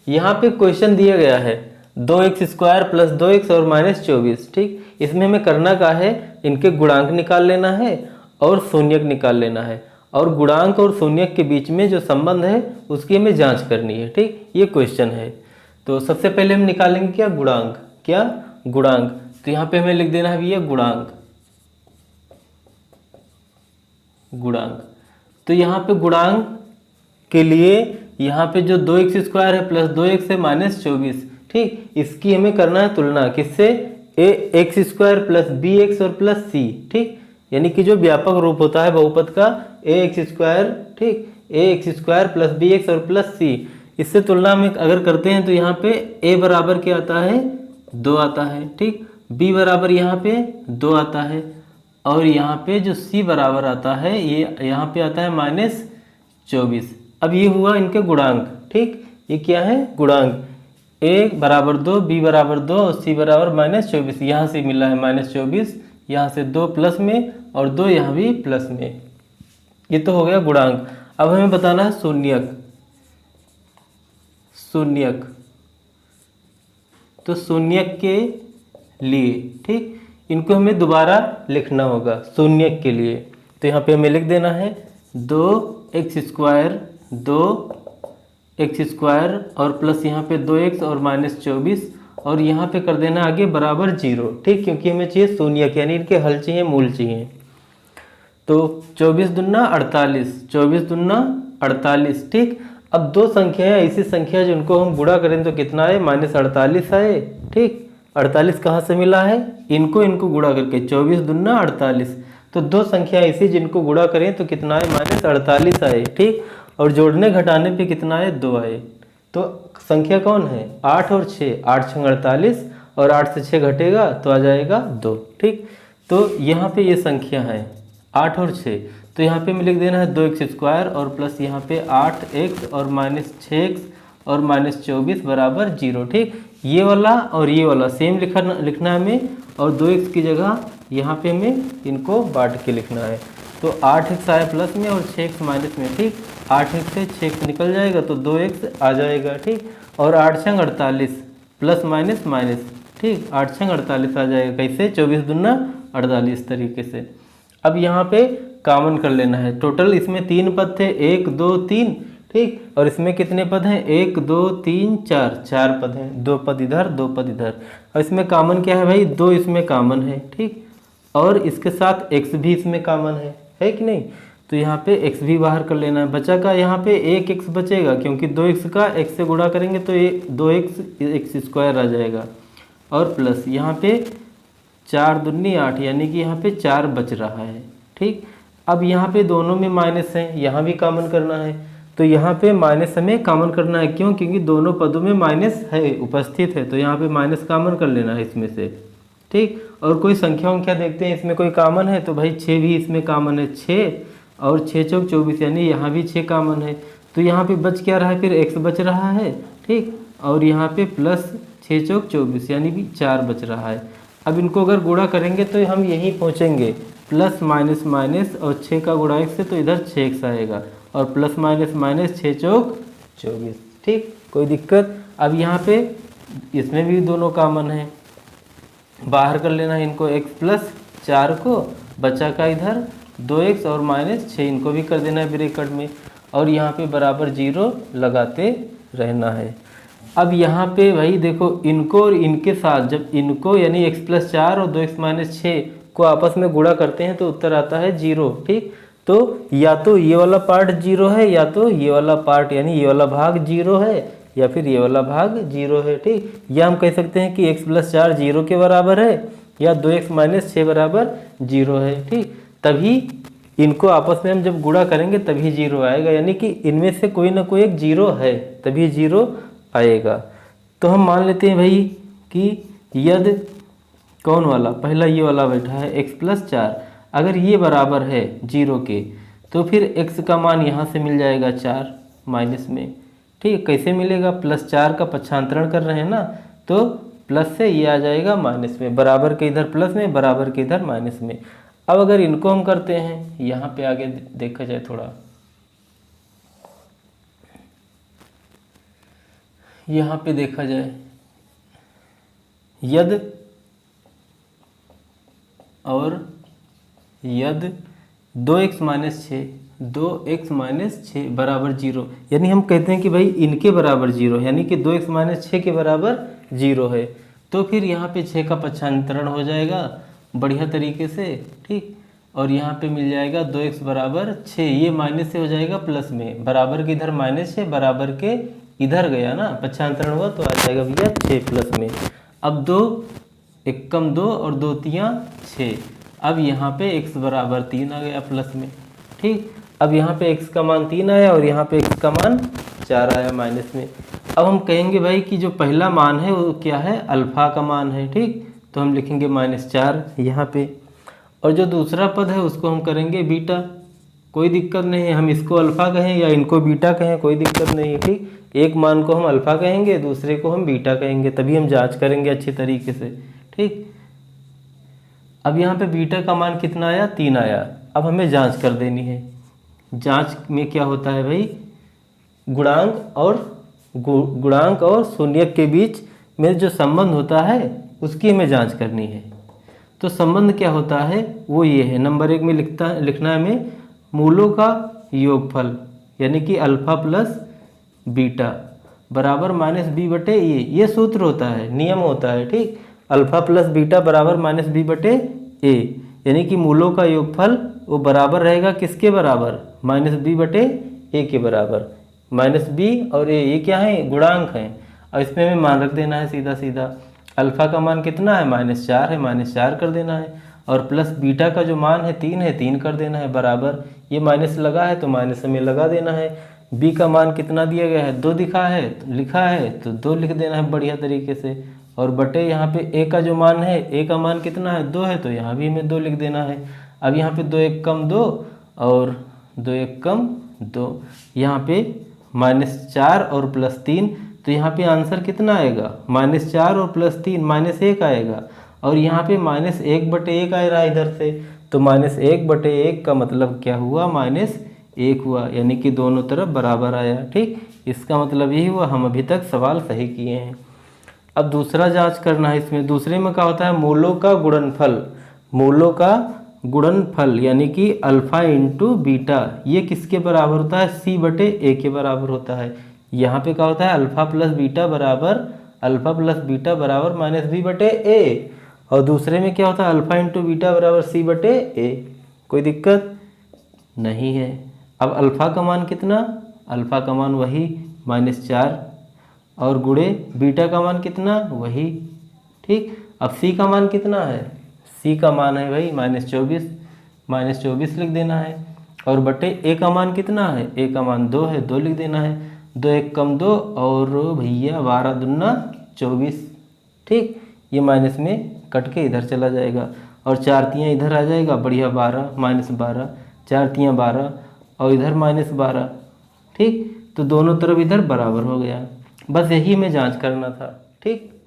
यहाँ पे क्वेश्चन दिया गया है 2x² प्लस 2x और माइनस 24। ठीक, इसमें हमें करना क्या है, इनके गुणांक निकाल लेना है और शून्यक निकाल लेना है, और गुणांक और शून्यक के बीच में जो संबंध है उसकी हमें जांच करनी है। ठीक, ये क्वेश्चन है। तो सबसे पहले हम निकालेंगे क्या, गुणांक। क्या, गुणांक। तो यहाँ पे हमें लिख देना है भैया गुणांक। गुणांक, तो यहाँ पे गुणांक के लिए यहाँ पे जो 2x² है प्लस 2x है माइनस 24। ठीक, इसकी हमें करना है तुलना किससे, ax² प्लस bx और प्लस c। ठीक, यानी कि जो व्यापक रूप होता है बहुपद का ax², ठीक, ax² प्लस bx और प्लस c, इससे तुलना में अगर करते हैं तो यहाँ पे a बराबर क्या आता है, 2 आता है। ठीक, b बराबर यहाँ पे 2 आता है, और यहाँ पे जो c बराबर आता है ये यहाँ पे आता है माइनस 24। अब ये हुआ इनके गुणांक। ठीक, ये क्या है, गुणांक। a बराबर 2, b बराबर 2 और c बराबर माइनस 24। यहाँ से मिला है माइनस 24, यहाँ से 2 प्लस में और 2 यहाँ भी प्लस में। ये तो हो गया गुणांक। अब हमें बताना है शून्यक। शून्यक, तो शून्यक के लिए, ठीक, इनको हमें दोबारा लिखना होगा शून्यक के लिए। तो यहाँ पे हमें लिख देना है 2x² 2x² और प्लस यहाँ पे 2x और माइनस 24, और यहाँ पे कर देना आगे बराबर 0। ठीक, क्योंकि हमें चाहिए शून्यक, यानी इनके हल चाहिए, मूल चाहिए। तो 24 दूना 48, 24 दूना 48। ठीक, अब दो संख्याएं ऐसी संख्या जिनको हम गुणा करें तो कितना आए, माइनस 48 आए। ठीक, 48 कहाँ से मिला है, इनको गुणा करके, 24 दूना 48। तो दो संख्या ऐसी जिनको गुणा करें तो कितना आए, माइनस 48 आए। ठीक, और जोड़ने घटाने पे कितना आए, 2 आए। तो संख्या कौन है, 8 और 6, 8 6 48, और 8 से 6 घटेगा तो आ जाएगा 2। ठीक, तो यहाँ पे ये संख्या है 8 और 6। तो यहाँ पे हमें लिख देना है 2x² और प्लस यहाँ पे 8x और माइनस 6x और माइनस 24 बराबर 0। ठीक, ये वाला और ये वाला सेम लिखना है हमें, और 2x की जगह यहाँ पे हमें इनको बांट के लिखना है। तो 8x आया प्लस में और 6x माइनस में। ठीक, 8x से 6x निकल जाएगा तो 2x आ जाएगा। ठीक, और 8 6 48 प्लस माइनस माइनस। ठीक, 8 6 48 आ जाएगा, कैसे, 24 दूना 48 तरीके से। अब यहाँ पे कॉमन कर लेना है। टोटल इसमें 3 पद थे, 1 2 3। ठीक, और इसमें कितने पद हैं, 1 2 3 4, 4 पद हैं, 2 पद इधर 2 पद इधर। और इसमें कॉमन क्या है भाई, 2 इसमें कॉमन है। ठीक, और इसके साथ x भी इसमें कॉमन है कि नहीं। तो यहाँ पे x भी बाहर कर लेना है। बचा का यहाँ पे 1x बचेगा, क्योंकि 2x का x से गुणा करेंगे तो ये 2x x² आ जाएगा, और प्लस यहाँ पे 4 दूनी 8, यानी कि यहाँ पे 4 बच रहा है। ठीक, अब यहाँ पे दोनों में माइनस है, यहाँ भी कॉमन करना है। तो यहाँ पे माइनस हमें कॉमन करना है, क्यों, क्योंकि दोनों पदों में माइनस है, उपस्थित है। तो यहाँ पे माइनस कॉमन कर लेना है इसमें से। ठीक, और कोई संख्या उंख्या देखते हैं इसमें कोई कॉमन है, तो भाई 6 भी इसमें कॉमन है, 6 और 6 चौक 24, यानी यहाँ भी 6 कॉमन है। तो यहाँ पे बच क्या रहा है, फिर x बच रहा है। ठीक, और यहाँ पे प्लस 6 चौक 24, यानी कि 4 बच रहा है। अब इनको अगर गुणा करेंगे तो हम यहीं पहुँचेंगे, प्लस माइनस माइनस, और 6 का गुणा x से तो इधर 6x आएगा, और प्लस माइनस माइनस 6 चौक 24। ठीक, कोई दिक्कत। अब यहाँ पे इसमें भी दोनों कॉमन है, बाहर कर लेना है इनको, x प्लस 4 को, बचा का इधर 2x और माइनस 6, इनको भी कर देना है ब्रैकेट में, और यहाँ पे बराबर 0 लगाते रहना है। अब यहाँ पे भाई देखो, इनको और इनके साथ जब इनको यानी x प्लस 4 और 2x माइनस 6 को आपस में गुणा करते हैं तो उत्तर आता है 0। ठीक, तो या तो ये वाला पार्ट 0 है, या तो ये वाला पार्ट यानी ये वाला भाग 0 है, या फिर ये वाला भाग 0 है। ठीक, या हम कह सकते हैं कि x प्लस 4 0 के बराबर है, या 2x माइनस 6 बराबर 0 है। ठीक, तभी इनको आपस में हम जब गुणा करेंगे तभी 0 आएगा, यानी कि इनमें से कोई ना कोई एक 0 है, तभी 0 आएगा। तो हम मान लेते हैं भाई कि यदि कौन वाला, पहला ये वाला बैठा है x प्लस 4, अगर ये बराबर है 0 के, तो फिर x का मान यहाँ से मिल जाएगा 4 माइनस में। ठीक, कैसे मिलेगा, प्लस 4 का पक्षांतरण कर रहे हैं ना, तो प्लस से ये आ जाएगा माइनस में, बराबर के इधर प्लस में, बराबर के इधर माइनस में। अब अगर इनको हम करते हैं, यहाँ पे आगे देखा जाए थोड़ा, यहाँ पे देखा जाए यद और यद 2x माइनस 6 2x माइनस 6 बराबर 0, यानी हम कहते हैं कि भाई इनके बराबर 0, यानी कि 2x माइनस 6 के बराबर 0 है। तो फिर यहाँ पे 6 का पक्षांतरण हो जाएगा बढ़िया तरीके से, ठीक। और यहाँ पे मिल जाएगा 2x बराबर 6, ये माइनस से हो जाएगा प्लस में, बराबर के इधर माइनस है, बराबर के इधर गया ना, पक्षांतरण हुआ तो आ जाएगा भैया 6 प्लस में। अब 2 एक कम 2 और 2 तियाँ 6, अब यहाँ पे x बराबर 3 आ गया प्लस में, ठीक। अब यहाँ पे x का मान 3 आया और यहाँ पे x का मान 4 आया माइनस में। अब हम कहेंगे भाई कि जो पहला मान है वो क्या है, अल्फ़ा का मान है, ठीक। तो हम लिखेंगे -4 यहाँ पे, और जो दूसरा पद है उसको हम करेंगे बीटा, कोई दिक्कत नहीं है, हम इसको अल्फ़ा कहें या इनको बीटा कहें कोई दिक्कत नहीं है, ठीक। एक मान को हम अल्फ़ा कहेंगे, दूसरे को हम बीटा कहेंगे, तभी हम जांच करेंगे अच्छी तरीके से, ठीक। अब यहाँ पे बीटा का मान कितना आया, 3 आया। अब हमें जांच कर देनी है। जांच में क्या होता है भाई, गुणांक और शून्यक के बीच में जो संबंध होता है उसकी हमें जांच करनी है। तो संबंध क्या होता है वो ये है, नंबर 1 में लिखना है हमें मूलों का योगफल, यानी कि अल्फ़ा प्लस बीटा बराबर -b/a, ये सूत्र होता है, नियम होता है, ठीक। अल्फ़ा प्लस बीटा बराबर -b/a, यानी कि मूलों का योगफल वो बराबर रहेगा किसके बराबर, -b/a के बराबर। -b और a ये क्या है, गुणांक हैं, और इसमें हमें मान रख देना है सीधा सीधा। अल्फ़ा का मान कितना है, -4 है, -4 कर देना है, और प्लस बीटा का जो मान है 3 कर देना है बराबर, ये माइनस लगा है तो माइनस हमें लगा देना है। b का मान कितना दिया गया है, 2 लिखा है तो 2 लिख देना है बढ़िया तरीके से, और बटे यहाँ पे a का जो मान है, a का मान कितना है 2 है, तो यहाँ भी हमें 2 लिख देना है। अब यहाँ पे 2 1 कम 2 और 2 1 कम 2, यहाँ पे -4 और +3, तो यहाँ पे आंसर कितना आएगा, -4 और +3 -1 आएगा, और यहाँ पे -1/1 आ रहा है इधर से, तो -1/1 का मतलब क्या हुआ, -1 हुआ, यानी कि दोनों तरफ बराबर आया, ठीक। इसका मतलब यही हुआ, हम अभी तक सवाल सही किए हैं। अब दूसरा जांच करना है इसमें। दूसरे में क्या होता है, मूलों का गुणनफल, यानी कि अल्फ़ा इंटू बीटा, ये किसके बराबर होता है, c/a के बराबर होता है। यहाँ पे क्या होता है, अल्फ़ा प्लस बीटा बराबर -b/a, और दूसरे में क्या होता है, अल्फ़ा इंटू बीटा बराबर c/a, कोई दिक्कत नहीं है। अब अल्फ़ा का मान कितना, अल्फ़ा का मान वही -4, और गुणे बीटा का मान कितना, वही, ठीक। अब c का मान कितना है, c का मान है भाई -24 लिख देना है, और बटे a का मान कितना है, a का मान 2 है, 2 लिख देना है। 2 1 कम 2 और भैया 12 दूना 24, ठीक। ये माइनस में कट के इधर चला जाएगा, और 4 तियाँ इधर आ जाएगा, बढ़िया 12 -12, 4 तियाँ 12 और इधर -12, ठीक। तो दोनों तरफ इधर बराबर हो गया। बस यही हमें जांच करना था, ठीक।